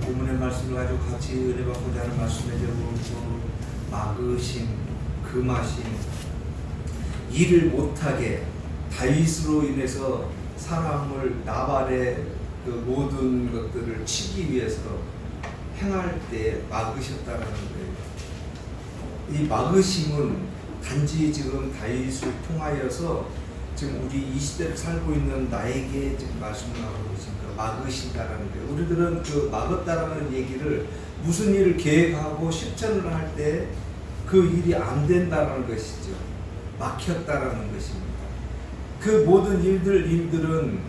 본문의 말씀을 가지고 같이 은혜 받고자 하는 말씀의 제목은 막으심, 금하심, 일을 못하게 다윗으로 인해서 사람을 나발의 그 모든 것들을 치기 위해서 행할 때 막으셨다라는 거예요. 이 막으심은 단지 지금 다윗을 통하여서 지금 우리 이 시대를 살고 있는 나에게 지금 말씀을 하고 계십니다. 막으신다라는 거예요. 우리들은 그 막았다라는 얘기를 무슨 일을 계획하고 실천을 할 때 그 일이 안 된다는 것이죠. 막혔다라는 것입니다. 그 모든 일들은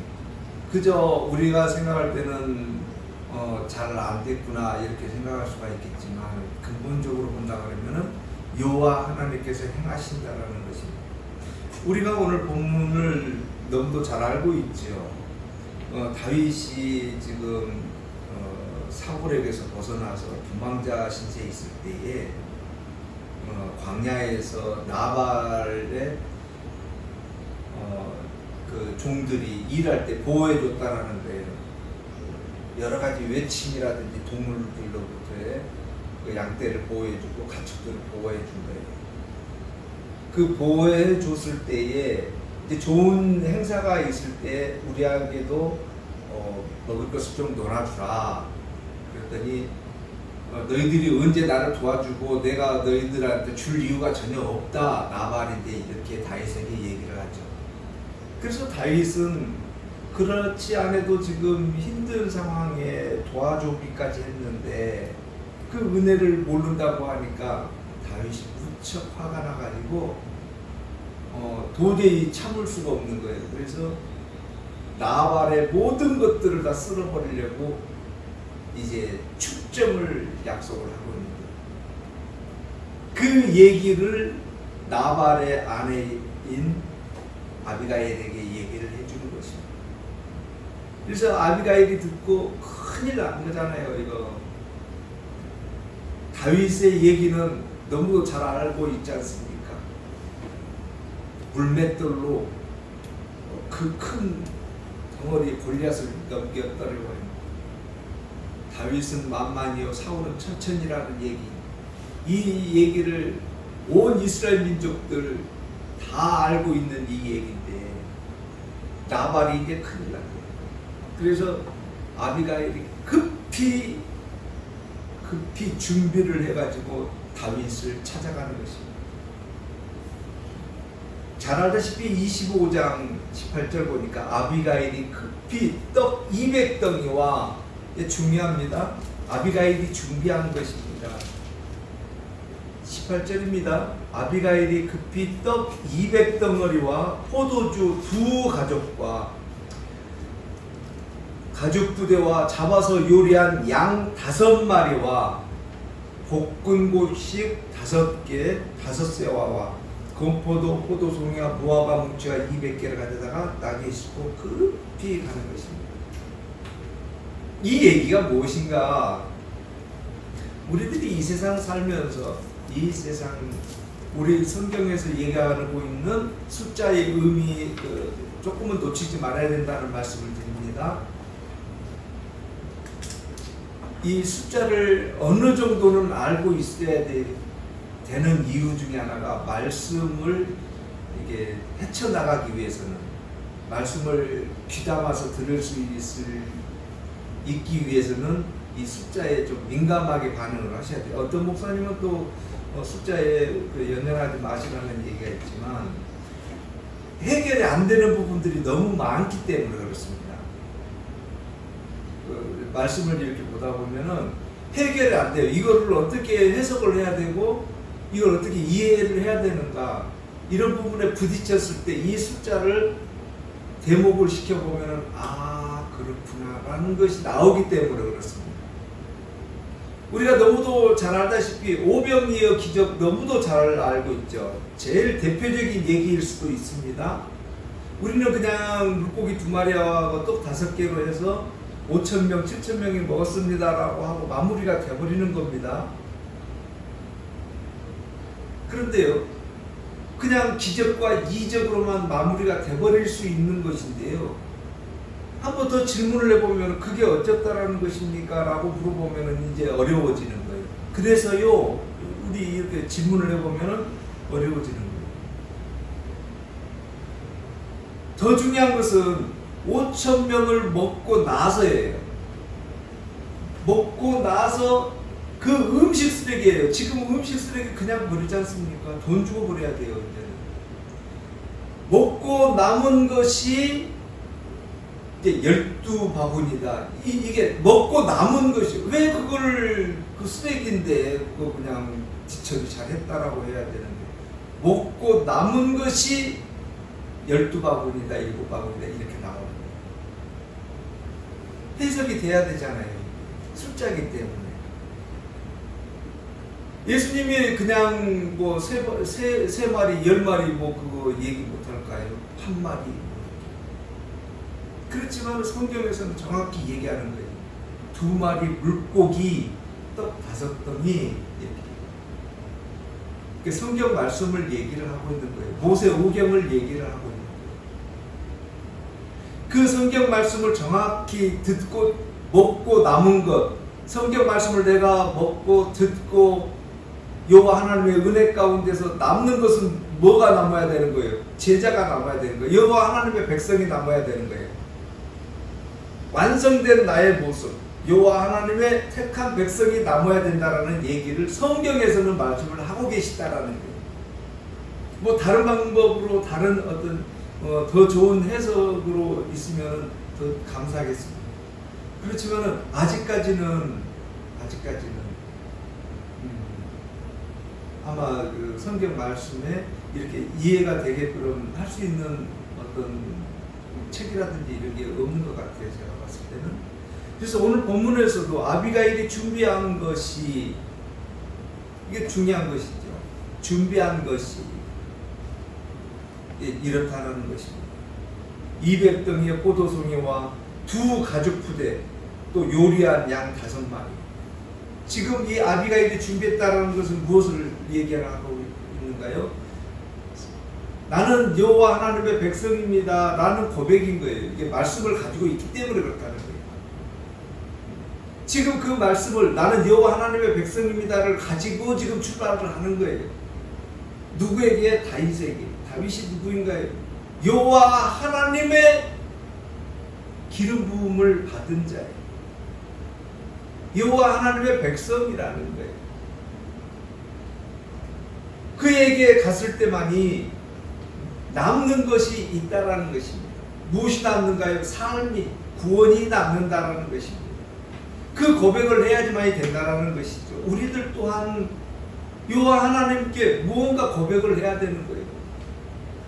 그저 우리가 생각할 때는 잘 안 됐구나 이렇게 생각할 수가 있겠지만 근본적으로 본다 그러면은 여호와 하나님께서 행하신다라는 것입니다. 우리가 오늘 본문을 너무도 잘 알고 있죠. 다윗이 지금 사울에게서 벗어나서 도망자 신세에 있을 때에 광야에서 나발의 그 종들이 일할 때 보호해 줬다라는 거예요. 여러 가지 외침이라든지 동물들로부터의 그 양떼를 보호해 주고 가축들을 보호해 준 거예요. 그 보호해 줬을 때에 이제 좋은 행사가 있을 때 우리에게도 먹을 것을 좀 놀아주라. 그랬더니 너희들이 언제 나를 도와주고 내가 너희들한테 줄 이유가 전혀 없다. 나발인데 이렇게 다윗에게 얘기를 하죠. 그래서 다윗은 그렇지 않아도 지금 힘든 상황에 도와주기까지 했는데 그 은혜를 모른다고 하니까 다윗이 무척 화가 나가지고 도저히 참을 수가 없는 거예요. 그래서 나발의 모든 것들을 다 쓸어버리려고 이제 축정을 약속을 하고 있는 거예요. 그 얘기를 나발의 아내인 아비가일에게 얘기를 해주는 것입니다. 그래서 아비가일이 듣고 큰일 난 거잖아요. 이거 다윗의 얘기는 너무 잘 알고 있지 않습니까? 물맷돌로 그 큰 덩어리 골리앗을 넘겼더라고 합니다. 다윗은 만만이요 사울은 천천히라는 얘기, 이 얘기를 온 이스라엘 민족들 다 알고 있는 이 얘기인데 나발이 이제 큰일 난 거예요. 그래서 아비가일이 급히 준비를 해가지고 다윗을 찾아가는 것입니다. 잘 알다시피 25장 18절 보니까 아비가일이 급히 떡 200덩이와 중요합니다. 아비가일이 준비한 것입니다. 18절입니다. 아비가일이 급히 떡 200덩어리와 포도주 2 가족과 가죽 부대와 잡아서 요리한 양 5마리와 볶은 곡식 5개 5세와와 건포도 포도송이와 무화과 뭉치와 200개를 가져다가 낙에 싣고 급히 가는 것입니다. 이 얘기가 무엇인가? 우리들이 이 세상 살면서 이 세상 우리 성경에서 얘기하고 있는 숫자의 의미 조금은 놓치지 말아야 된다는 말씀을 드립니다. 이 숫자를 어느 정도는 알고 있어야 되는 이유 중에 하나가 말씀을 이게 헤쳐나가기 위해서는 말씀을 귀담아서 들을 수 있기 위해서는 이 숫자에 좀 민감하게 반응을 하셔야 돼요. 어떤 목사님은 또 숫자에 연연하지 마시라는 얘기가 있지만 해결이 안 되는 부분들이 너무 많기 때문에 그렇습니다. 말씀을 이렇게 보다 보면은 해결이 안 돼요. 이거를 어떻게 해석을 해야 되고 이걸 어떻게 이해를 해야 되는가, 이런 부분에 부딪혔을 때 이 숫자를 대목을 시켜보면은 그렇구나 라는 것이 나오기 때문에 그렇습니다. 우리가 너무도 잘 알다시피 오병이어 기적 너무도 잘 알고 있죠. 제일 대표적인 얘기일 수도 있습니다. 우리는 그냥 물고기 2마리와 떡 5개로 해서 5,000명, 7,000명이 먹었습니다 라고 하고 마무리가 되어버리는 겁니다. 그런데요, 그냥 기적과 이적으로만 마무리가 되어버릴 수 있는 것인데요, 한번 더 질문을 해보면 그게 어쩌다라는 것입니까? 라고 물어보면 이제 어려워지는 거예요. 그래서요, 우리 이렇게 질문을 해보면 어려워지는 거예요. 더 중요한 것은 5,000명을 먹고 나서예요. 먹고 나서 그 음식 쓰레기예요. 지금 음식 쓰레기 그냥 버리지 않습니까? 돈 주고 버려야 돼요. 이제는. 먹고 남은 것이 이제 12바구니다. 이게 먹고 남은 것이 왜 그걸 그 쓰레기인데 그거 그냥 지처리 잘했다라고 해야 되는데 먹고 남은 것이 12바구니다, 7바구니다 이렇게 나오는 거예요. 해석이 돼야 되잖아요. 숫자이기 때문에. 예수님이 그냥 뭐 세 마리, 10마리 뭐 그거 얘기 못할까요? 한 마리. 그렇지만 성경에서는 정확히 얘기하는 거예요. 2마리 물고기, 떡 5덩이 이렇게. 성경 말씀을 얘기를 하고 있는 거예요. 모세 오경을 얘기를 하고 있는 거예요. 그 성경 말씀을 정확히 듣고 먹고 남은 것, 성경 말씀을 내가 먹고 듣고 여호와 하나님의 은혜 가운데서 남는 것은 뭐가 남아야 되는 거예요? 제자가 남아야 되는 거예요. 여호와 하나님의 백성이 남아야 되는 거예요. 완성된 나의 모습, 여호와 하나님의 택한 백성이 남아야 된다라는 얘기를 성경에서는 말씀을 하고 계시다라는 거예요. 뭐 다른 방법으로 다른 어떤 더 좋은 해석으로 있으면 더 감사하겠습니다. 그렇지만은 아직까지는 아마 그 성경 말씀에 이렇게 이해가 되게끔 할 수 있는 어떤 책이라든지 이런 게 없는 것 같아요. 제가 봤을 때는. 그래서 오늘 본문에서도 아비가일이 준비한 것이 이게 중요한 것이죠. 준비한 것이 이렇다는 것입니다. 200덩이의 포도송이와 2 가죽 푸대, 또 요리한 양 5마리. 지금 이 아비가일이 준비했다는 것은 무엇을 얘기하고 있는가요? 나는 여호와 하나님의 백성입니다 라는 고백인 거예요. 이게 말씀을 가지고 있기 때문에 그렇다는 거예요. 지금 그 말씀을 나는 여호와 하나님의 백성입니다를 가지고 지금 출발을 하는 거예요. 누구에게? 다윗에게. 다윗이 누구인가요? 여호와 하나님의 기름 부음을 받은 자예요. 여호와 하나님의 백성이라는 거예요. 그에게 갔을 때만이 남는 것이 있다라는 것입니다. 무엇이 남는가요? 삶이, 구원이 남는다라는 것입니다. 그 고백을 해야지만이 된다라는 것이죠. 우리들 또한 여호와 하나님께 무언가 고백을 해야 되는 거예요.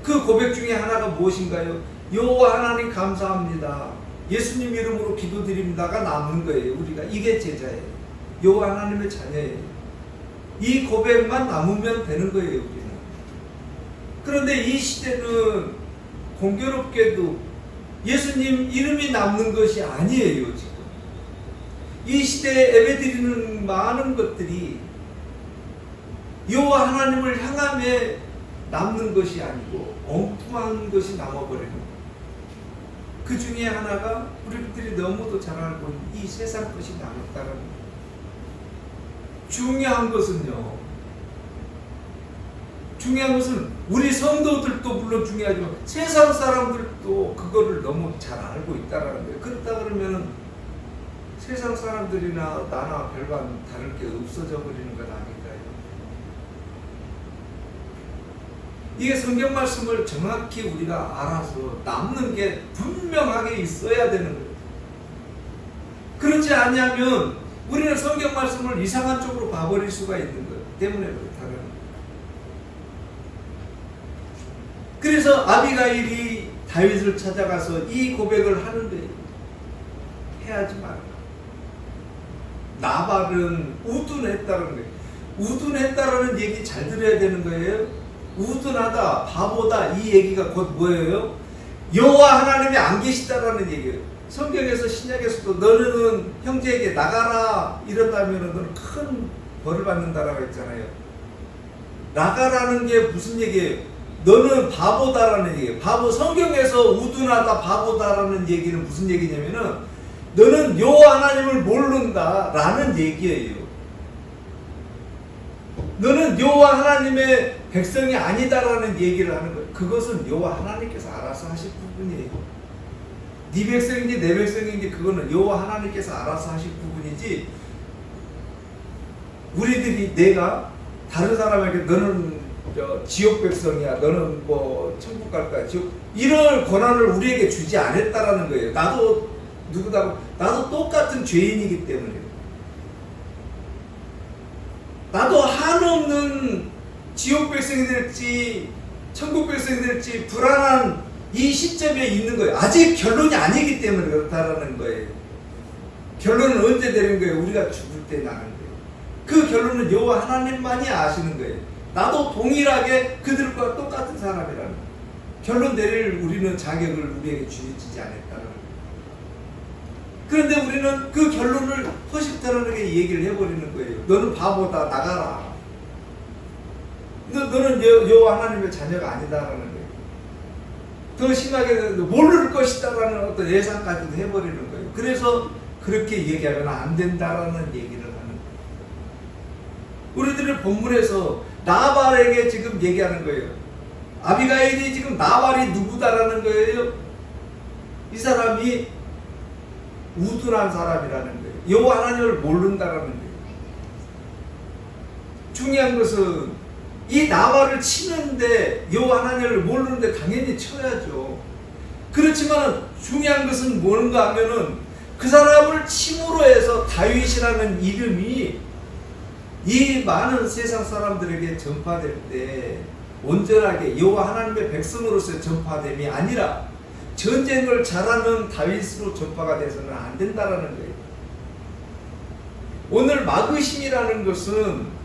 그 고백 중에 하나가 무엇인가요? 여호와 하나님 감사합니다. 예수님 이름으로 기도드립니다가 남는 거예요. 우리가 이게 제자예요. 여호와 하나님의 자녀예요. 이 고백만 남으면 되는 거예요. 우리는. 그런데 이 시대는 공교롭게도 예수님 이름이 남는 것이 아니에요. 지금 이 시대에 예배드리는 많은 것들이 여호와 하나님을 향함에 남는 것이 아니고 엉뚱한 것이 남아버리는 거예요. 그 중에 하나가 우리들이 너무도 잘 알고 있는 이 세상 것이 남았다는 거예요. 중요한 것은 우리 성도들도 물론 중요하지만 세상 사람들도 그거를 너무 잘 알고 있다는 거예요. 그렇다 그러면 세상 사람들이나 나나 별반 다를 게 없어져 버리는 것 아닐까요? 이게 성경 말씀을 정확히 우리가 알아서 남는 게 분명하게 있어야 되는 거예요. 그렇지 않으면 우리는 성경 말씀을 이상한 쪽으로 봐버릴 수가 있는 거예요. 때문에 그렇다는 거예요. 그래서 아비가일이 다윗을 찾아가서 이 고백을 하는데 해야지 말라. 나발은 우둔했다는 거예요. 우둔했다라는 얘기 잘 들어야 되는 거예요. 우둔하다, 바보다 이 얘기가 곧 뭐예요? 여호와 하나님이 안 계시다라는 얘기예요. 성경에서 신약에서도 너는 형제에게 나가라 이런다면 너는 큰 벌을 받는다라고 했잖아요. 나가라는 게 무슨 얘기예요? 너는 바보다라는 얘기예요. 바보, 성경에서 우둔하다, 바보다라는 얘기는 무슨 얘기냐면은 너는 여호와 하나님을 모른다라는 얘기예요. 너는 여호와 하나님의 백성이 아니다라는 얘기를 하는 거예요. 그것은 여호와 하나님께서 알아서 하실 부분이에요. 네 백성인지 내 백성인지 그거는 여호와 하나님께서 알아서 하실 부분이지, 우리들이 내가 다른 사람에게 너는 지옥 백성이야, 너는 뭐 천국 갈 거야, 지옥, 이런 권한을 우리에게 주지 않았다라는 거예요. 나도 누구다, 나도 똑같은 죄인이기 때문에, 나도 한없는 지옥 백성이 될지 천국 백성이 될지 불안한 이 시점에 있는 거예요. 아직 결론이 아니기 때문에 그렇다라는 거예요. 결론은 언제 되는 거예요? 우리가 죽을 때 나는 거예요. 그 결론은 여호와 하나님만이 아시는 거예요. 나도 동일하게 그들과 똑같은 사람이라는 거예요. 결론 내릴 우리는 자격을 우리에게 주어지지 않았다는 거예요. 그런데 우리는 그 결론을 허심탄회하게 얘기를 해버리는 거예요. 너는 바보다, 나가라. 너는 여호와 하나님의 자녀가 아니다라는 거예요. 더 심하게 모를 것이다라는 어떤 예상까지도 해버리는 거예요. 그래서 그렇게 얘기하면 안 된다라는 얘기를 하는 거예요. 우리들의 본문에서 나발에게 지금 얘기하는 거예요. 아비가일이 지금 나발이 누구다라는 거예요. 이 사람이 우둔한 사람이라는 거예요. 여호와 하나님을 모른다라는 거예요. 중요한 것은 이 나발을 치는데 여호와 하나님을 모르는데 당연히 쳐야죠. 그렇지만 중요한 것은 뭔가 하면은 그 사람을 침으로 해서 다윗이라는 이름이 이 많은 세상 사람들에게 전파될 때 온전하게 여호와 하나님의 백성으로서 전파됨이 아니라 전쟁을 잘하는 다윗으로 전파가 돼서는 안 된다라는 거예요. 오늘 막으심이라는 것은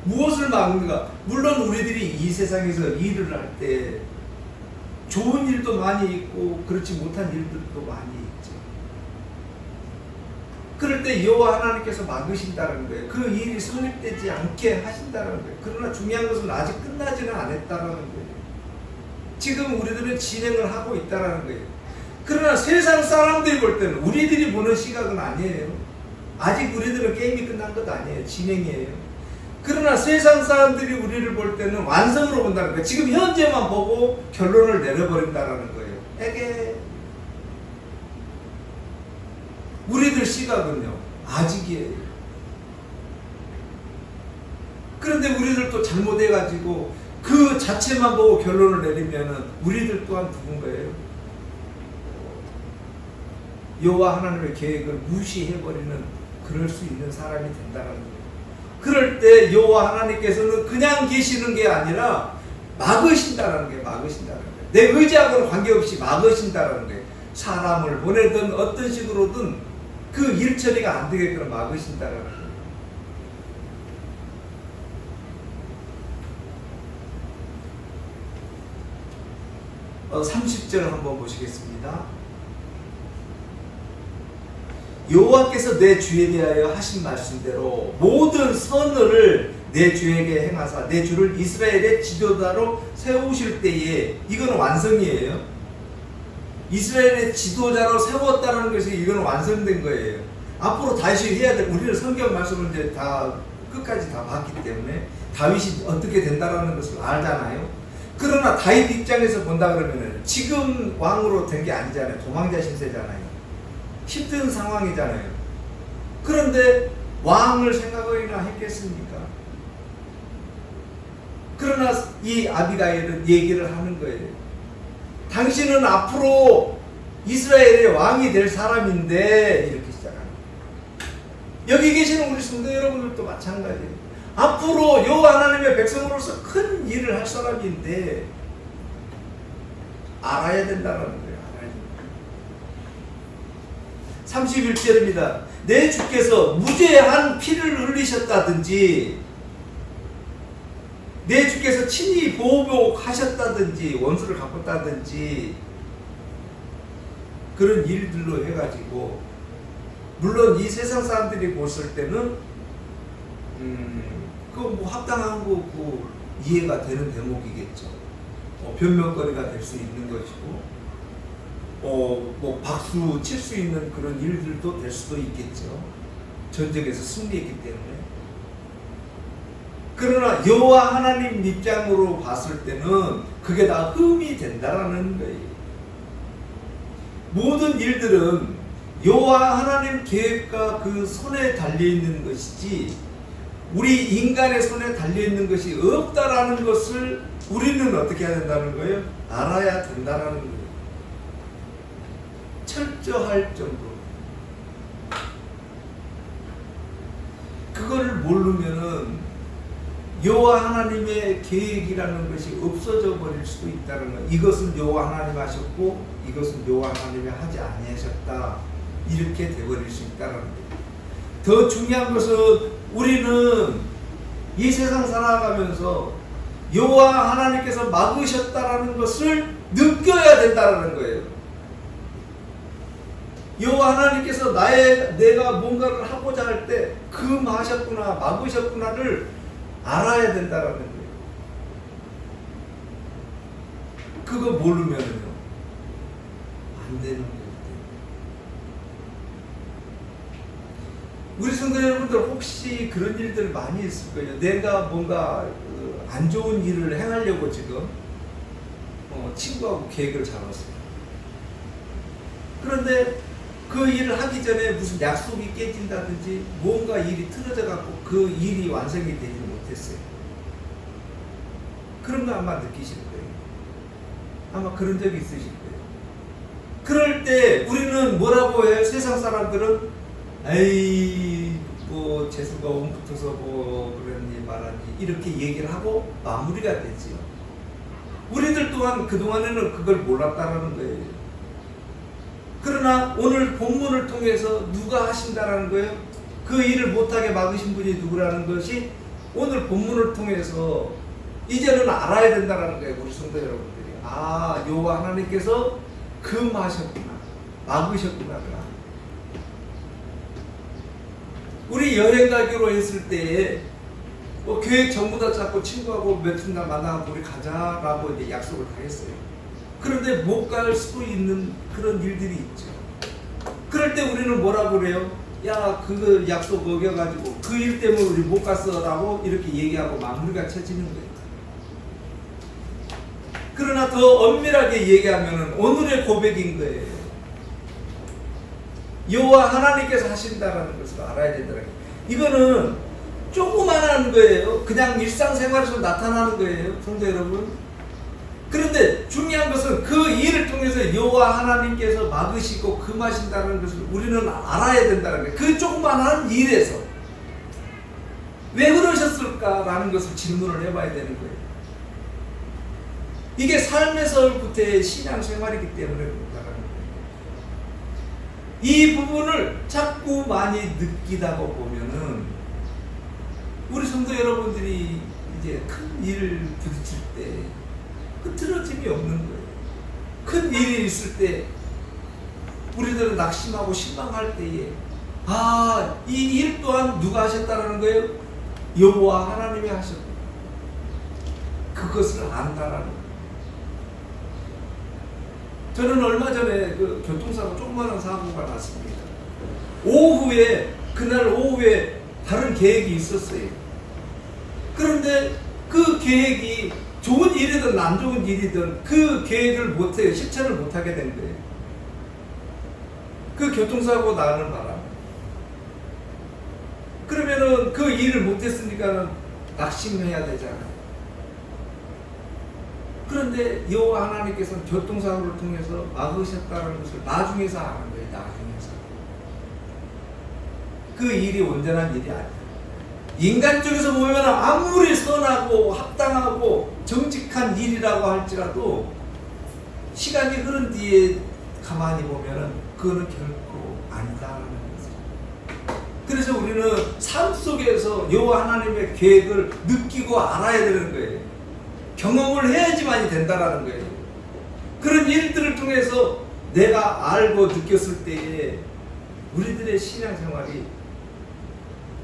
무엇을 막는가? 물론 우리들이 이 세상에서 일을 할 때 좋은 일도 많이 있고 그렇지 못한 일들도 많이 있죠. 그럴 때 여호와 하나님께서 막으신다는 거예요. 그 일이 성립되지 않게 하신다는 거예요. 그러나 중요한 것은 아직 끝나지는 않았다는 거예요. 지금 우리들은 진행을 하고 있다는 거예요. 그러나 세상 사람들이 볼 때는, 우리들이 보는 시각은 아니에요. 아직 우리들은 게임이 끝난 것 아니에요. 진행이에요. 그러나 세상 사람들이 우리를 볼 때는 완성으로 본다는 거예요. 지금 현재만 보고 결론을 내려버린다는 거예요. 에게 우리들 시각은요, 아직이에요. 그런데 우리들 또 잘못해가지고 그 자체만 보고 결론을 내리면은 우리들 또한 죽은 거예요. 여호와 하나님의 계획을 무시해버리는, 그럴 수 있는 사람이 된다는 거예요. 그럴 때 여호와 하나님께서는 그냥 계시는 게 아니라 막으신다는 게, 막으신다는 거예요. 내 의지하고는 관계없이 막으신다는 거예요. 사람을 보내든 어떤 식으로든 그 일 처리가 안 되게끔 막으신다는 거예요. 30절 한번 보시겠습니다. 여호와께서 내 주에 대하여 하신 말씀대로 모든 선을 내 주에게 행하사 내 주를 이스라엘의 지도자로 세우실 때에, 이거는 완성이에요. 이스라엘의 지도자로 세웠다는 것이 이거는 완성된 거예요. 앞으로 다윗이 해야 될, 우리는 성경 말씀을 이제 다 끝까지 다 봤기 때문에 다윗이 어떻게 된다라는 것을 알잖아요. 그러나 다윗 입장에서 본다 그러면은 지금 왕으로 된 게 아니잖아요. 도망자 신세잖아요. 힘든 상황이잖아요. 그런데 왕을 생각이나 했겠습니까? 그러나 이 아비가일은 얘기를 하는 거예요. 당신은 앞으로 이스라엘의 왕이 될 사람인데, 이렇게 시작합니다. 여기 계시는 우리 성도 여러분들도 마찬가지예요. 앞으로 여호와 하나님의 백성으로서 큰 일을 할 사람인데 알아야 된다는 거예요. 31절입니다. 내 주께서 무죄한 피를 흘리셨다든지, 내 주께서 친히 보복하셨다든지, 원수를 갚았다든지, 그런 일들로 해가지고, 물론 이 세상 사람들이 봤을 때는 그거 뭐 합당한 거고 이해가 되는 대목이겠죠. 변명거리가 될 수 있는 것이고, 뭐 박수 칠 수 있는 그런 일들도 될 수도 있겠죠. 전쟁에서 승리했기 때문에. 그러나 여호와 하나님 입장으로 봤을 때는 그게 다 흠이 된다라는 거예요. 모든 일들은 여호와 하나님 계획과 그 손에 달려 있는 것이지 우리 인간의 손에 달려 있는 것이 없다라는 것을 우리는 어떻게 해야 된다는 거예요? 알아야 된다라는 거예요. 철저할 정도로. 그거를 모르면은 여호와 하나님의 계획이라는 것이 없어져 버릴 수도 있다는 거예요. 이것은 여호와 하나님 하셨고 이것은 여호와 하나님이 하지 아니하셨다. 이렇게 돼버릴 수 있다는 거예요. 더 중요한 것은 우리는 이 세상 살아가면서 여호와 하나님께서 막으셨다라는 것을 느껴야 된다는 거예요. 여호와 하나님께서 내가 뭔가를 하고자 할 때 금하셨구나, 막으셨구나를 알아야 된다는 거예요. 그거 모르면요 안 되는 거예요. 우리 성도 여러분들 혹시 그런 일들 많이 있을 거예요. 내가 뭔가 안 좋은 일을 행하려고 지금 친구하고 계획을 잡았어요. 그런데 그 일을 하기 전에 무슨 약속이 깨진다든지 뭔가 일이 틀어져 갖고 그 일이 완성이 되지 못했어요. 그런 거 아마 느끼실 거예요. 아마 그런 적이 있으실 거예요. 그럴 때 우리는 뭐라고 해요? 세상 사람들은 에이 뭐 재수가 옴붙어서 뭐 그러니 말하니 이렇게 얘기를 하고 마무리가 되지요. 우리들 또한 그동안에는 그걸 몰랐다라는 거예요. 그러나 오늘 본문을 통해서 누가 하신다라는 거예요? 그 일을 못하게 막으신 분이 누구라는 것이 오늘 본문을 통해서 이제는 알아야 된다라는 거예요. 우리 성도 여러분들이. 아, 여호와 하나님께서 금하셨구나, 막으셨구나. 우리 여행 가기로 했을 때에 뭐 계획 전부 다 잡고 친구하고 며칠 날 만나고 우리 가자라고 이제 약속을 다 했어요. 그런데 못 갈 수도 있는 그런 일들이 있죠. 그럴 때 우리는 뭐라고 그래요? 야, 그거 약속 어겨가지고 그 일 때문에 우리 못 갔어라고 이렇게 얘기하고 마무리가 쳐지는 거예요. 그러나 더 엄밀하게 얘기하면 오늘의 고백인 거예요. 여호와 하나님께서 하신다라는 것을 알아야 된다는 거예요. 이거는 조그만한 거예요. 그냥 일상생활에서 나타나는 거예요. 성도 여러분. 그런데 중요한 것은 그 일을 통해서 여호와 하나님께서 막으시고 금하신다는 것을 우리는 알아야 된다는 거예요. 그 조그만한 일에서 왜 그러셨을까라는 것을 질문을 해봐야 되는 거예요. 이게 삶에서부터의 신앙생활이기 때문에 그렇다는 거예요. 이 부분을 자꾸 많이 느끼다가 보면은 우리 성도 여러분들이 이제 큰 일을 부딪힐 때 흐트러짐이 없는 거예요. 큰 일이 있을 때 우리들은 낙심하고 실망할 때에 이 일 또한 누가 하셨다는 거예요? 여호와 하나님이 하셨다. 그것을 안다라는 거예요. 저는 얼마 전에 그 교통사고 조그마한 사고가 났습니다. 그날 오후에 다른 계획이 있었어요. 그런데 그 계획이 좋은 일이든 안 좋은 일이든 그 계획을 못해요. 실천을 못하게 된 거예요. 그 교통사고 나는 바람. 그러면은 그 일을 못했으니까 낙심해야 되잖아요. 그런데 여호와 하나님께서는 교통사고를 통해서 막으셨다는 것을 나중에서 아는 거예요. 나중에서. 그 일이 온전한 일이 아니에요. 인간 쪽에서 보면 아무리 선하고 합당하고 정직한 일이라고 할지라도 시간이 흐른 뒤에 가만히 보면 그거는 결코 아니다라는 거죠. 그래서 우리는 삶 속에서 여호와 하나님의 계획을 느끼고 알아야 되는 거예요. 경험을 해야지만이 된다라는 거예요. 그런 일들을 통해서 내가 알고 느꼈을 때에 우리들의 신앙생활이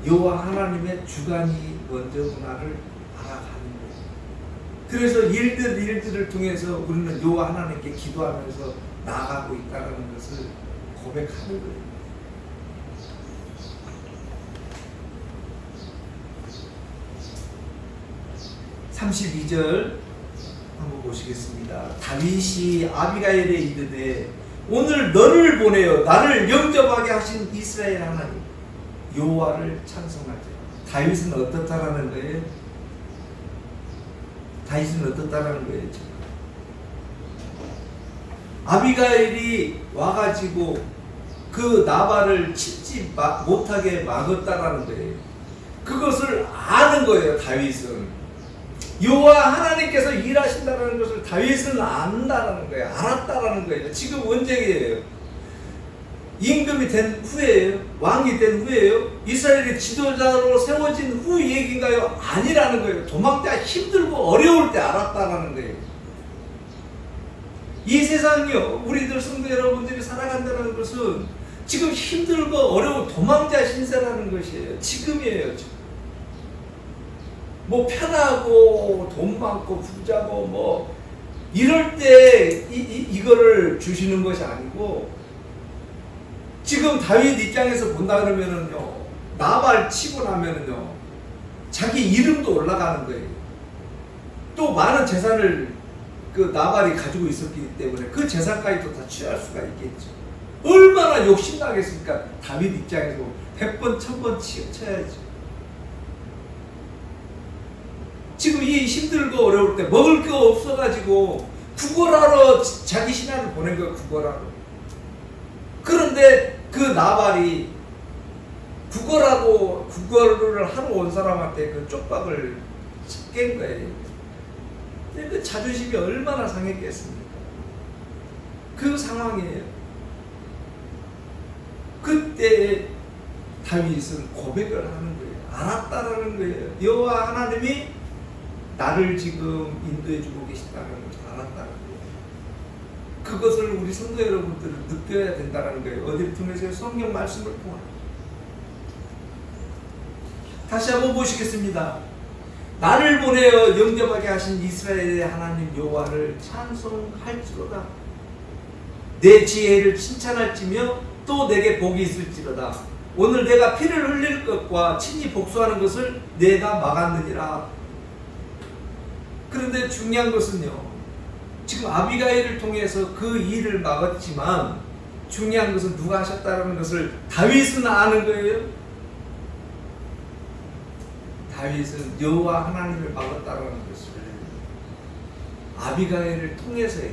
여호와 하나님의 주관이 먼저구나를 알아가는 거예요. 그래서 일들을 통해서 우리는 여호와 하나님께 기도하면서 나아가고 있다는 것을 고백하는 거예요. (32절) 한번 보시겠습니다. 다윗이 아비가일에 이르되 오늘 너를 보내어 나를 영접하게 하신 이스라엘 하나님 여호와를 찬송하자. 다윗은 어떻다라는 거예요? 다윗은 어떻다라는 거예요? 아비가일이 와가지고 그 나발을 치지 못하게 막았다라는 거예요. 그것을 아는 거예요. 다윗은 여호와 하나님께서 일하신다는 것을 다윗은 안다라는 거예요. 알았다라는 거예요. 지금 언제예요? 임금이 된 후에요? 왕이 된 후에요? 이스라엘의 지도자로 세워진 후 얘기인가요? 아니라는 거예요. 도망자 힘들고 어려울 때 알았다라는 거예요. 이 세상이요, 우리들 성도 여러분들이 살아간다는 것은 지금 힘들고 어려운 도망자 신세라는 것이에요. 지금이에요. 지금. 뭐 편하고 돈 많고 부자고 뭐 이럴 때 이거를 주시는 것이 아니고, 지금 다윗 입장에서 본다 그러면은요, 나발 치고 나면은요 자기 이름도 올라가는 거예요. 또 많은 재산을 그 나발이 가지고 있었기 때문에 그 재산까지도 다 취할 수가 있겠죠. 얼마나 욕심나겠습니까? 다윗 입장에서 100번 1000번 쳐야죠. 지금 이 힘들고 어려울 때 먹을 게 없어가지고 구걸하러 자기 신하를 보낸 거예요. 구걸하러. 그런데 그 나발이 구걸을 하러 온 사람한테 그 쪽박을 깬 거예요. 그 자존심이 얼마나 상했겠습니까? 그 상황이에요. 그때 다윗은 고백을 하는 거예요. 알았다라는 거예요. 여호와 하나님이 나를 지금 인도해주고 계시다는 것을 알았다는 거예요. 그것을 우리 성도 여러분들은 느껴야 된다는 거예요. 어디를 통해서요? 성경 말씀을 통하여. 다시 한번 보시겠습니다. 나를 보내어 영접하게 하신 이스라엘의 하나님 여호와를 찬송할지로다. 내 지혜를 칭찬할지며 또 내게 복이 있을지로다. 오늘 내가 피를 흘릴 것과 친히 복수하는 것을 내가 막았느니라. 그런데 중요한 것은요, 지금 아비가일을 통해서 그 일을 막았지만 중요한 것은 누가 하셨다는 것을 다윗은 아는 거예요. 다윗은 여호와 하나님을 막았다는 것을 아비가일을 통해서요,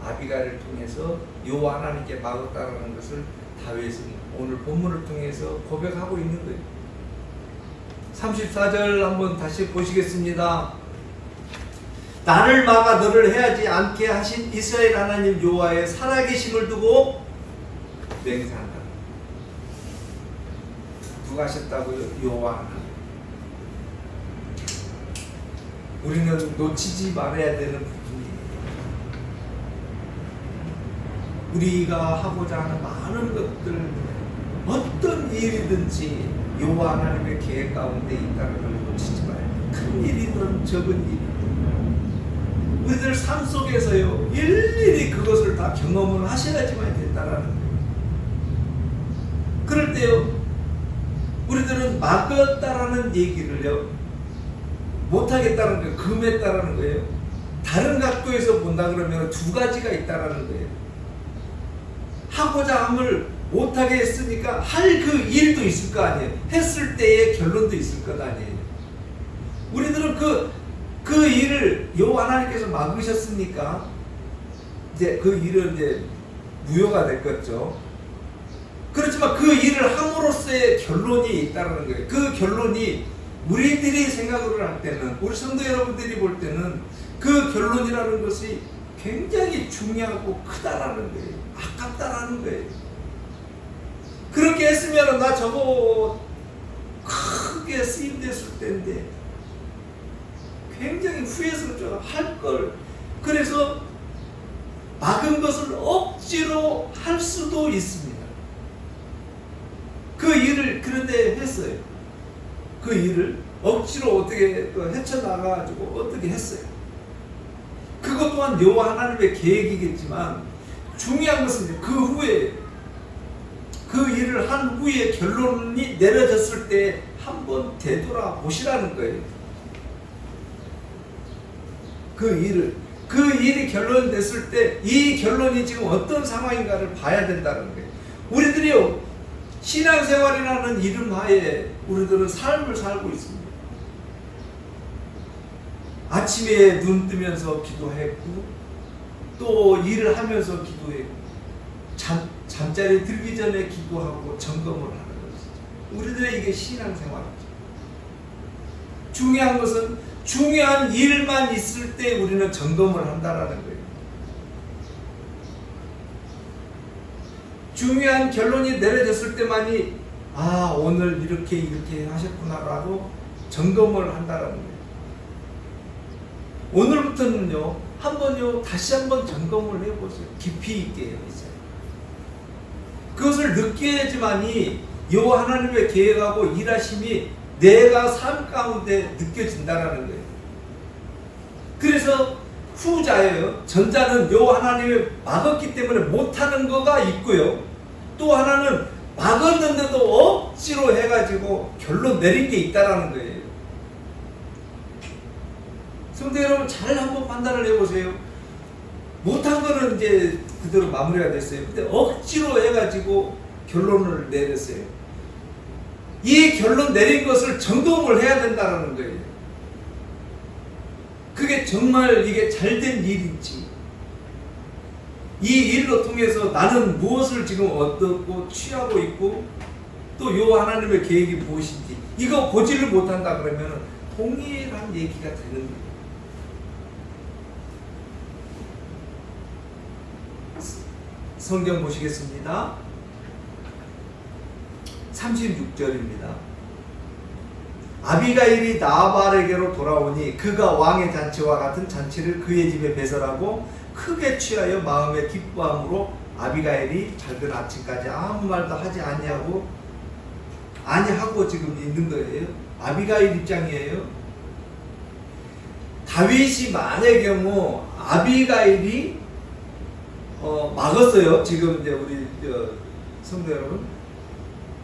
아비가일을 통해서 여호와 하나님께 막았다는 것을 다윗은 오늘 본문을 통해서 고백하고 있는 거예요. 34절 한번 다시 보시겠습니다. 나를 막아 너를 해하지 않게 하신 이스라엘 하나님 여호와의 살아계심을 두고 맹세한다. 누가 하셨다고요? 여호와 하나님. 우리는 놓치지 말아야 되는 부분이에요. 우리가 하고자 하는 많은 것들, 어떤 일이든지 여호와 하나님의 계획 가운데 있다는 걸 놓치지 말아야 돼요. 큰 일이든 적은 일이든 우리들 삶 속에서요, 일일이 그것을 다 경험을 하셔야지만 된다는 거예요. 그럴 때요, 우리들은 막았다라는 얘기를요, 못하겠다는 거예요. 금했다라는 거예요. 다른 각도에서 본다 그러면 두 가지가 있다라는 거예요. 하고자 함을 못하게 했으니까 할 그 일도 있을 거 아니에요. 했을 때의 결론도 있을 것 아니에요. 우리들은 그 일을 여호와 하나님께서 막으셨으니까 이제 그 일은 이제 무효가 됐겠죠. 그렇지만 그 일을 함으로써의 결론이 있다는 거예요. 그 결론이 우리들이 생각을 할 때는, 우리 성도 여러분들이 볼 때는 그 결론이라는 것이 굉장히 중요하고 크다라는 거예요. 아깝다라는 거예요. 그렇게 했으면 나 저거 크게 쓰임됐을 텐데 굉장히 후회스럽죠. 할 걸. 그래서 막은 것을 억지로 할 수도 있습니다. 그 일을 그런데 했어요. 그 일을 억지로 어떻게 헤쳐나가가지고 어떻게 했어요. 그것 또한 여호와 하나님의 계획이겠지만 중요한 것은 그 후에 그 일을 한 후에 결론이 내려졌을 때 한번 되돌아보시라는 거예요. 그 일이 결론됐을 때 이 결론이 지금 어떤 상황인가를 봐야 된다는 거예요. 우리들이요, 신앙생활이라는 이름 하에 우리들은 삶을 살고 있습니다. 아침에 눈 뜨면서 기도했고 또 일을 하면서 기도했고 잠자리에 들기 전에 기도하고 점검을 하는 것이죠. 우리들의 이게 신앙생활이죠. 중요한 것은 중요한 일만 있을 때 우리는 점검을 한다라는 거예요. 중요한 결론이 내려졌을 때만이 오늘 이렇게 하셨구나라고 점검을 한다라는 거예요. 오늘부터는요, 다시 한번 점검을 해보세요. 깊이 있게 해보세요. 그것을 느껴야지만이 여호와 하나님의 계획하고 일하심이 내가 삶 가운데 느껴진다라는 거예요. 그래서 후자예요. 전자는 여호와 하나님이 막았기 때문에 못하는 거가 있고요. 또 하나는 막았는데도 억지로 해가지고 결론 내린 게 있다라는 거예요. 성도 여러분, 잘 한번 판단을 해보세요. 못한 거는 이제 그대로 마무리가 됐어요. 근데 억지로 해가지고 결론을 내렸어요. 이 결론 내린 것을 점검을 해야 된다는 거예요. 그게 정말 이게 잘된 일인지, 이 일로 통해서 나는 무엇을 지금 얻고 취하고 있고 또 여호와 하나님의 계획이 무엇인지 이거 보지를 못한다 그러면 동일한 얘기가 되는 거예요. 성경 보시겠습니다. 36절입니다. 아비가일이 나발에게로 돌아오니 그가 왕의 잔치와 같은 잔치를 그의 집에 배설하고 크게 취하여 마음에 기뻐함으로 아비가일이 밝은 아침까지 아무 말도 하지 아니하고 지금 있는 거예요. 아비가일 입장이에요. 다윗이 만의 경우 아비가일이 막았어요. 지금 이제 우리 성도 여러분,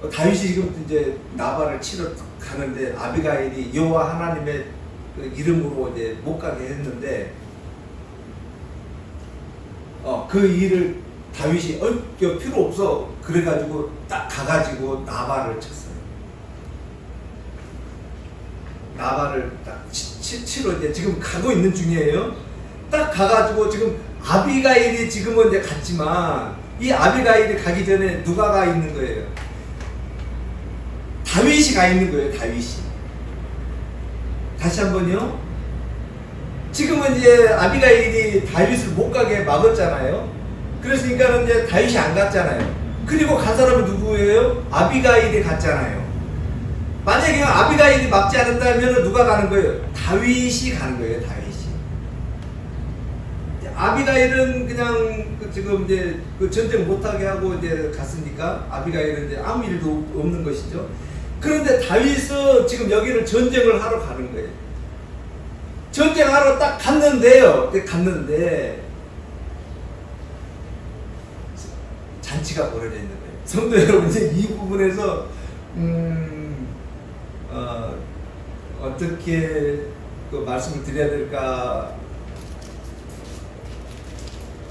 다윗이 지금 이제 나발을 치러 가는데 아비가일이 여호와 하나님의 그 이름으로 이제 못 가게 했는데 그 일을 다윗이 필요 없어 그래가지고 딱 가가지고 나발을 쳤어요. 나발을 딱 치러 이제 지금 가고 있는 중이에요. 딱 가가지고 지금 아비가일이 지금은 이제 갔지만 이 아비가일이 가기 전에 누가 가 있는 거예요? 다윗이 가 있는 거예요. 다윗이. 다시 한번요. 지금은 이제 아비가일이 다윗을 못 가게 막았잖아요. 그랬으니까 이제 다윗이 안 갔잖아요. 그리고 간 사람은 누구예요? 아비가일이 갔잖아요. 만약에 아비가일이 막지 않았다면 누가 가는 거예요? 다윗이 가는 거예요. 다윗이. 아비가일은 그냥 지금 이제 그 전쟁 못하게 하고 이제 갔으니까 아비가일은 이제 아무 일도 없는 것이죠. 그런데 다윗은 지금 여기를 전쟁을 하러 가는 거예요. 전쟁하러 딱 갔는데요. 갔는데 잔치가 벌어져 있는 거예요. 성도 여러분, 이제 이 부분에서 어떻게 그 말씀을 드려야 될까?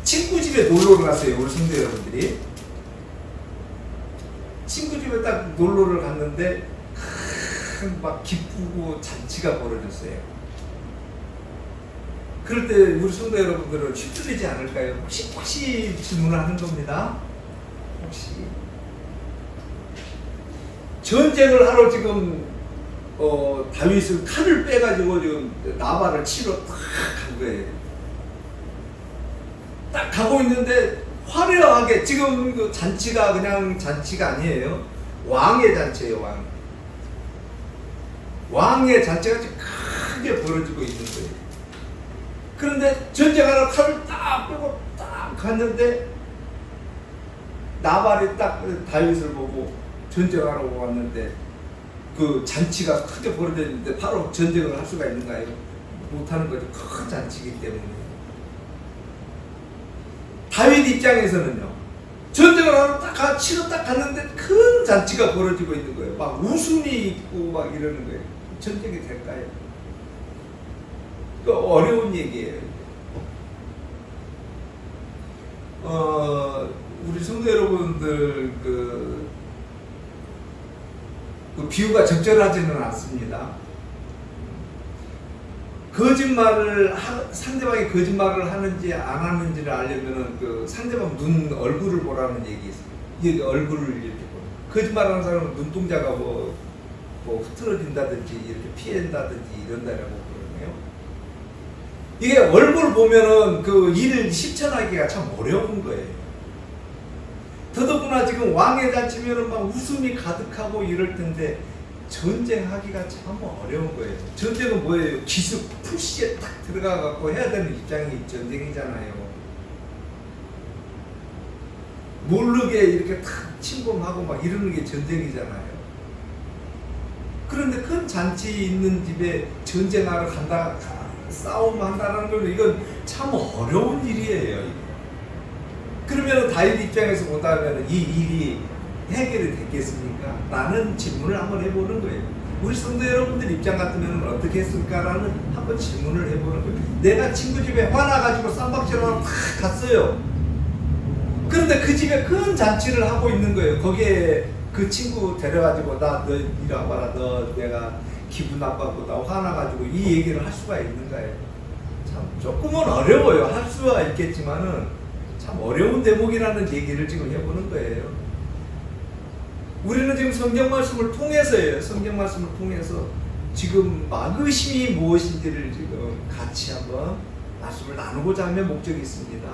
친구 집에 놀러를 갔어요. 우리 성도 여러분들이 친구 집에 딱 놀러를 갔는데 막 기쁘고 잔치가 벌어졌어요. 그럴 때 우리 성도 여러분들은 휘둘리지 않을까요? 혹시 질문을 하는 겁니다. 혹시 전쟁을 하러 지금 다윗은 칼을 빼가지고 지금 나발을 치러 딱 간 거예요. 딱 가고 있는데 화려하게 지금 그 잔치가 그냥 잔치가 아니에요. 왕의 잔치예요. 왕의 잔치가 크게 벌어지고 있는 거예요. 그런데 전쟁하러 칼을 딱 빼고 딱 갔는데 나발이 딱 다윗을 보고 전쟁하러 왔는데 그 잔치가 크게 벌어졌는데 바로 전쟁을 할 수가 있는가요? 못하는 거죠. 큰 잔치이기 때문에. 다윗 입장에서는요, 전쟁을 하러 치러 딱 갔는데 큰 잔치가 벌어지고 있는 거예요. 막 웃음이 있고 막 이러는 거예요. 전쟁이 될까요? 그 어려운 얘기예요. 우리 성도 여러분들 그 비유가 적절하지는 않습니다. 상대방이 거짓말을 하는지 안 하는지를 알려면은 그 상대방 얼굴을 보라는 얘기 있어요. 이 얼굴을 이렇게 보라. 거짓말하는 사람은 눈동자가 뭐 흐트러진다든지 이렇게 피한다든지 이런다라고 그러네요. 이게 얼굴 보면은 그 일을 실천하기가 참 어려운 거예요. 더더구나 지금 왕의 잔치면은 막 웃음이 가득하고 이럴 텐데 전쟁하기가 참 어려운 거예요. 전쟁은 뭐예요? 기습 푸시에 딱 들어가 갖고 해야 되는 입장이 전쟁이잖아요. 모르게 이렇게 탁 침범하고 막 이러는 게 전쟁이잖아요. 그런데 큰 잔치 있는 집에 전쟁하러 간다, 싸움 한다는 건 이건 참 어려운 일이에요. 그러면 다윗 입장에서 본다면 이 일이 해결이 됐겠습니까? 라는 질문을 한번 해보는 거예요. 우리 성도 여러분들 입장 같으면 어떻게 했을까? 라는 한번 질문을 해보는 거예요. 내가 친구 집에 화나가지고 쌈박질하러 탁 갔어요. 그런데 그 집에 큰 잔치를 하고 있는 거예요. 거기에 그 친구 데려가지고 너 이리 와봐라. 너 내가 기분 나빠고 나 화나가지고 이 얘기를 할 수가 있는가요? 참 조금은 어려워요. 할 수가 있겠지만은 참 어려운 대목이라는 얘기를 지금 해보는 거예요. 우리는 지금 성경 말씀을 통해서예요. 성경 말씀을 통해서 지금 마그심이 무엇인지를 지금 같이 한번 말씀을 나누고자 하는 목적이 있습니다.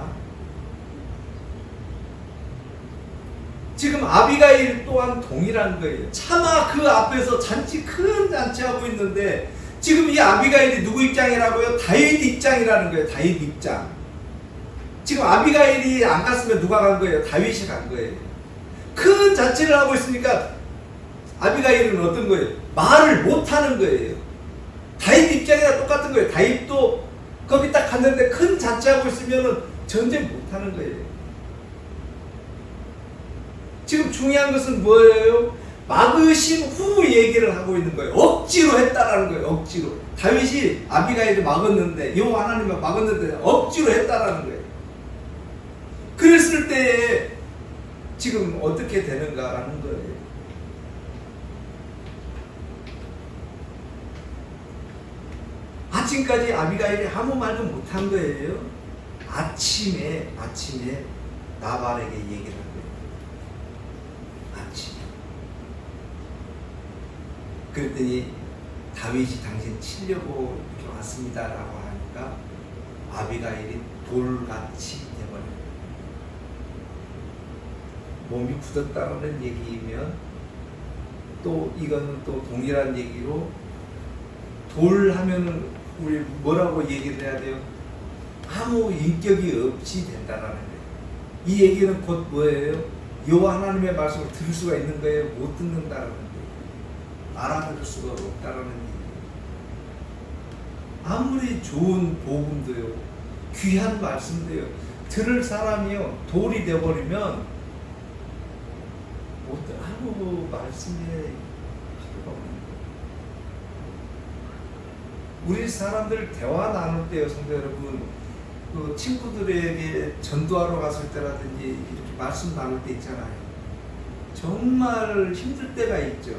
지금 아비가일 또한 동일한 거예요. 차마 그 앞에서 큰 잔치하고 있는데 지금 이 아비가일이 누구 입장이라고요? 다윗 입장이라는 거예요. 다윗 입장. 지금 아비가일이 안 갔으면 누가 간 거예요? 다윗이 간 거예요. 큰 잔치를 하고 있으니까 아비가일은 어떤 거예요? 말을 못 하는 거예요. 다윗 입장이랑 똑같은 거예요. 다윗도 거기 딱 갔는데 큰 잔치하고 있으면은 전쟁 못 하는 거예요. 지금 중요한 것은 뭐예요? 막으신 후 얘기를 하고 있는 거예요. 억지로 했다라는 거예요. 억지로. 다윗이 아비가일을 막았는데, 여호와 하나님을 막았는데 억지로 했다라는 거예요. 그랬을 때에 지금 어떻게 되는가라는 거예요. 아침까지 아비가일이 아무 말도 못한 거예요. 아침에 나발에게 얘기를 한 거예요. 아침에. 그랬더니 다윗이 당신 치려고 이렇게 왔습니다라고 하니까 아비가일이 돌같이 돼버려요. 몸이 굳었다는 얘기이면 또 이거는 또 동일한 얘기로 돌 하면은 우리 뭐라고 얘기를 해야 돼요? 아무 인격이 없이 된다라는 거예요. 이 얘기는 곧 뭐예요? 여호와 하나님의 말씀을 들을 수가 있는 거예요? 못 듣는다라는 거예요. 알아들을 수가 없다라는 얘기예요. 아무리 좋은 복음도요, 귀한 말씀도요, 들을 사람이요 돌이 되어버리면 아무 말씀에 필요가 없는 거예요. 우리 사람들 대화 나눌 때요, 성도 여러분, 그 친구들에게 전도하러 갔을 때라든지 이렇게 말씀 나눌 때 있잖아요. 정말 힘들 때가 있죠.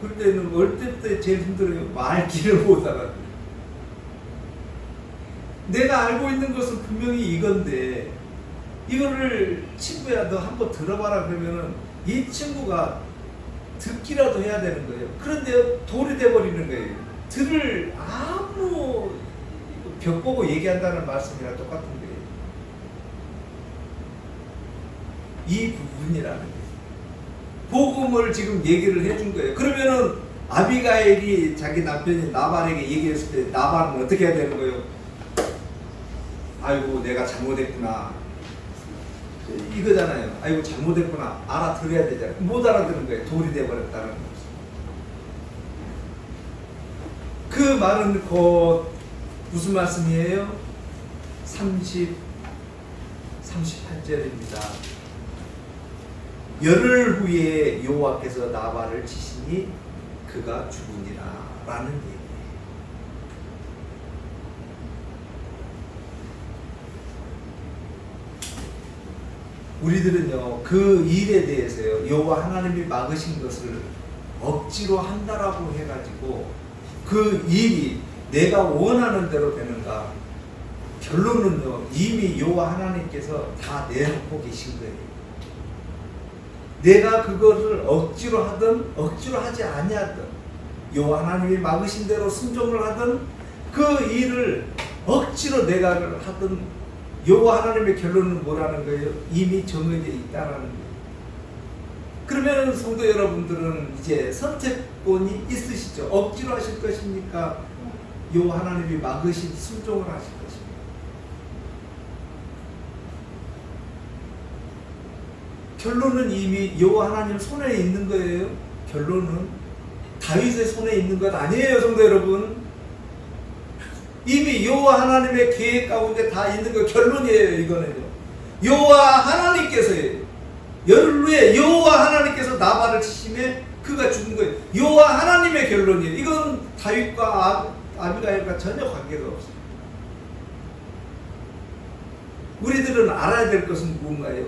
그럴 때는 어릴 때부터 제일 힘들어요. 말귀를 못 알아들어요. 내가 알고 있는 것은 분명히 이건데 이거를 친구야 너 한번 들어봐라 그러면은 이 친구가 듣기라도 해야 되는 거예요. 그런데 돌이 돼버리는 거예요. 들을 아무 벽 보고 얘기한다는 말씀이랑 똑같은 거예요. 이 부분이라는 거예요. 복음을 지금 얘기를 해준 거예요. 그러면은 아비가일이 자기 남편이 나발에게 얘기했을 때 나발은 어떻게 해야 되는 거예요? 아이고 내가 잘못했구나 이거잖아요. 아이고 잘못했구나 알아들어야 되잖아요. 못 알아듣는 거예요. 돌이 돼버렸다는 거죠. 그 말은 곧 무슨 말씀이에요? 38절입니다. 열흘 후에 여호와께서 나발을 치시니 그가 죽으니라 라는 얘기예요. 우리들은요, 그 일에 대해서요, 여호와 하나님이 막으신 것을 억지로 한다라고 해가지고 그 일이 내가 원하는 대로 되는가? 결론은요, 이미 여호와 하나님께서 다 내놓고 계신 거예요. 내가 그것을 억지로 하든 억지로 하지 아니하든, 여호와 하나님이 막으신 대로 순종을 하든, 그 일을 억지로 내가 하든, 여호와 하나님의 결론은 뭐라는 거예요? 이미 정해져 있다라는 거예요. 그러면 성도 여러분들은 이제 선택권이 있으시죠. 억지로 하실 것입니까? 여호와 하나님이 막으신 순종을 하실 것입니까? 결론은 이미 여호와 하나님 손에 있는 거예요. 결론은 다윗의 손에 있는 것 아니에요, 성도 여러분. 이미 여호와 하나님의 계획 가운데 다 있는 거 결론이에요. 이거는요, 여호와 하나님께서요, 열흘 후에 여호와 하나님께서 나발을 치심에 그가 죽은 거예요. 여호와 하나님의 결론이에요. 이건 다윗과 아비가일과 전혀 관계가 없어요. 우리들은 알아야 될 것은 무언가요?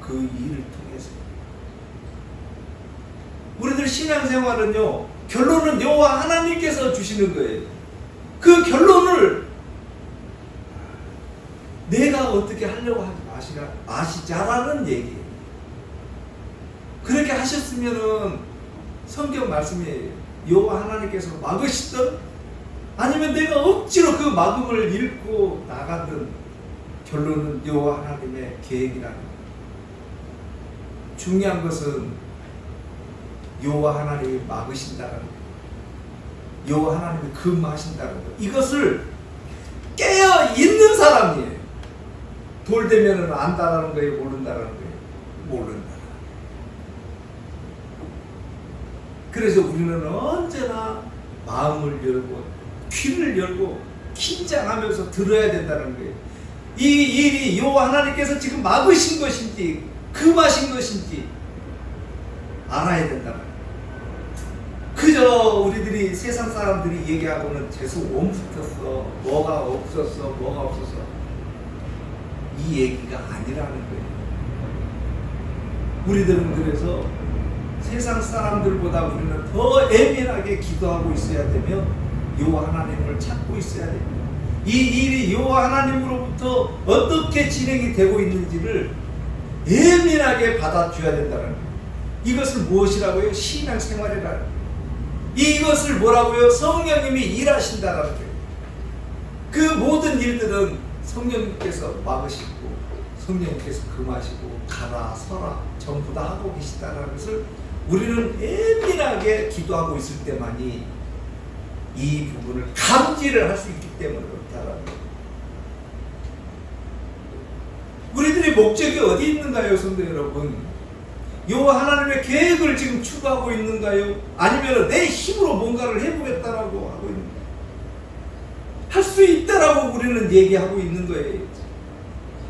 그 일을 통해서. 우리들 신앙생활은요, 결론은 여호와 하나님께서 주시는 거예요. 그 결론을 내가 어떻게 하려고 하지 마시자라는 얘기예요. 그렇게 하셨으면은 성경 말씀이에요. 여호와 하나님께서 막으시든 아니면 내가 억지로 그 막음을 읽고 나가든 결론은 여호와 하나님의 계획이라는 거예요. 중요한 것은 여호와 하나님이 막으신다는 거예요. 여호와 하나님이 근무하신다는 거. 이것을 깨어 있는 사람이에요. 돌되면은 안다라는 거예요, 모른다라는 거예요? 모른다. 그래서 우리는 언제나 마음을 열고 귀를 열고 긴장하면서 들어야 된다는 거예요. 이 일이 여호와 하나님께서 지금 막으신 것인지 금하신 것인지 알아야 된다는 거예요. 그저 우리들이 세상 사람들이 얘기하고는 재수 원 붙었어, 뭐가 없었어, 뭐가 없었어, 이 얘기가 아니라는 거예요. 우리들은 그래서 세상 사람들보다 우리는 더 예민하게 기도하고 있어야 되며 여호와 하나님을 찾고 있어야 됩니다. 이 일이 여호와 하나님으로부터 어떻게 진행이 되고 있는지를 예민하게 받아줘야 된다는 거예요. 이것을 무엇이라고요? 신앙생활이라는 거예요. 이것을 뭐라고요? 성령님이 일하신다라는 거예요. 그 모든 일들은 성령님께서 막으시고 성령님께서 금하시고 가라 서라 전부 다 하고 계시다는 것을 우리는 예민하게 기도하고 있을 때만이 이 부분을 감지를 할 수 있기 때문에 그렇다라는 거예요. 우리들의 목적이 어디 있는가요, 성도 여러분? 여호와 하나님의 계획을 지금 추구하고 있는가요? 아니면 내 힘으로 뭔가를 해보겠다라고 하고 있는가요? 할 수 있다라고 우리는 얘기하고 있는 거예요.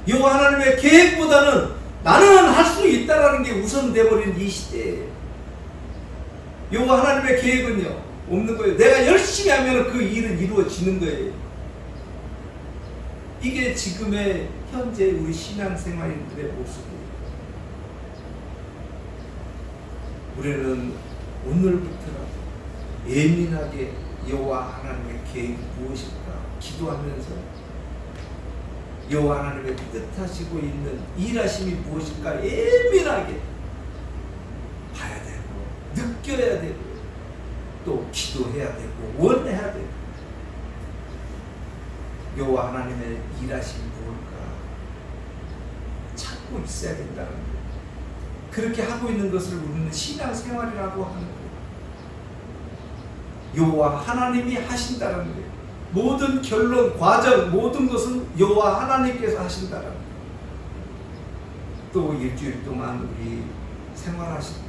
여호와 하나님의 계획보다는 나는 할 수 있다라는 게 우선돼버린 이 시대에 여호와 하나님의 계획은요 없는 거예요. 내가 열심히 하면 그 일은 이루어지는 거예요. 이게 지금의 현재 우리 신앙생활인들의 모습이에요. 우리는 오늘부터라도 예민하게 여호와 하나님의 계획이 무엇일까 기도하면서 여호와 하나님의 뜻하시고 있는 일하심이 무엇일까 예민하게 봐야 되고 느껴야 되고 또 기도해야 되고 원해야 되고 여호와 하나님의 일하심이 무엇일까 찾고 있어야 된다는 거예요. 그렇게 하고 있는 것을 우리는 신앙생활이라고 하는 거예요. 여호와 하나님이 하신다는 거예요. 모든 결론, 과정, 모든 것은 여호와 하나님께서 하신다는 거예요. 또 일주일 동안 우리 생활하실 때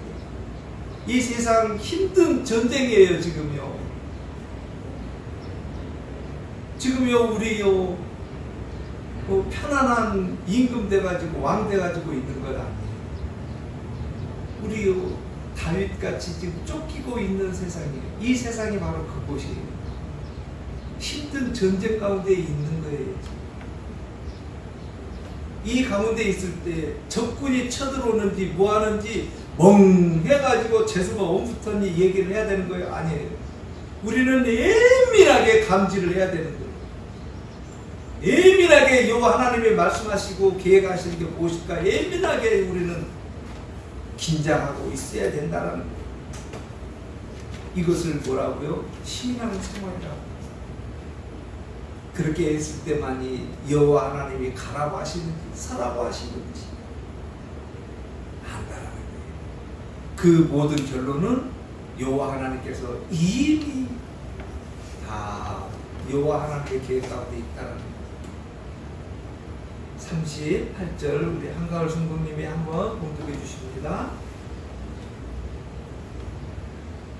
이 세상 힘든 전쟁이에요. 지금요 우리요 편안한 임금 돼가지고 왕 돼가지고 있는 것 아니에요. 우리 다윗같이 지금 쫓기고 있는 세상이에요. 이 세상이 바로 그곳이에요. 힘든 전쟁 가운데 있는 거예요. 이 가운데 있을 때 적군이 쳐들어오는지 뭐 하는지 멍해가지고 재수가 옴붙었니 얘기를 해야 되는 거예요? 아니에요. 우리는 예민하게 감지를 해야 되는 거예요. 예민하게 여호와 하나님이 말씀하시고 계획하시는 게 무엇일까 예민하게 우리는 긴장하고 있어야 된다는 거예요. 이것을 뭐라고요? 신앙생활이라고. 그렇게 했을 때만이 여호와 하나님이 가라고 하시는지 서라고 하시는지 안다라는 거예요. 그 모든 결론은 여호와 하나님께서 이미 다 여호와 하나님의 계획 가운데 있다는 거예요. 38절 우리 한가을 성도님이 한번 봉독해 주십니다.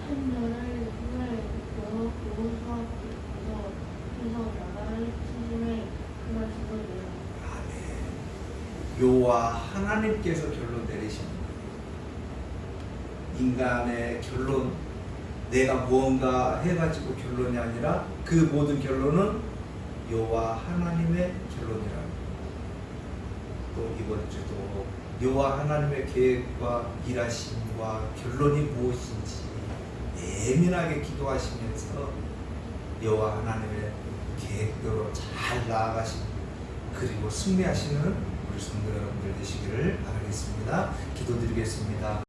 한날을 손을 넣어 보호서 그래서 나라를 치심에 그날 죽었네요. 아멘. 여호와 하나님께서 결론 내리십니다. 인간의 결론, 내가 무언가 해가지고 결론이 아니라 그 모든 결론은 여호와 하나님의 결론이라고. 또 이번 주도 여호와 하나님의 계획과 일하심과 결론이 무엇인지 예민하게 기도하시면서 여호와 하나님의 계획대로 잘 나아가시고 그리고 승리하시는 우리 성도 여러분들 되시기를 바라겠습니다. 기도드리겠습니다.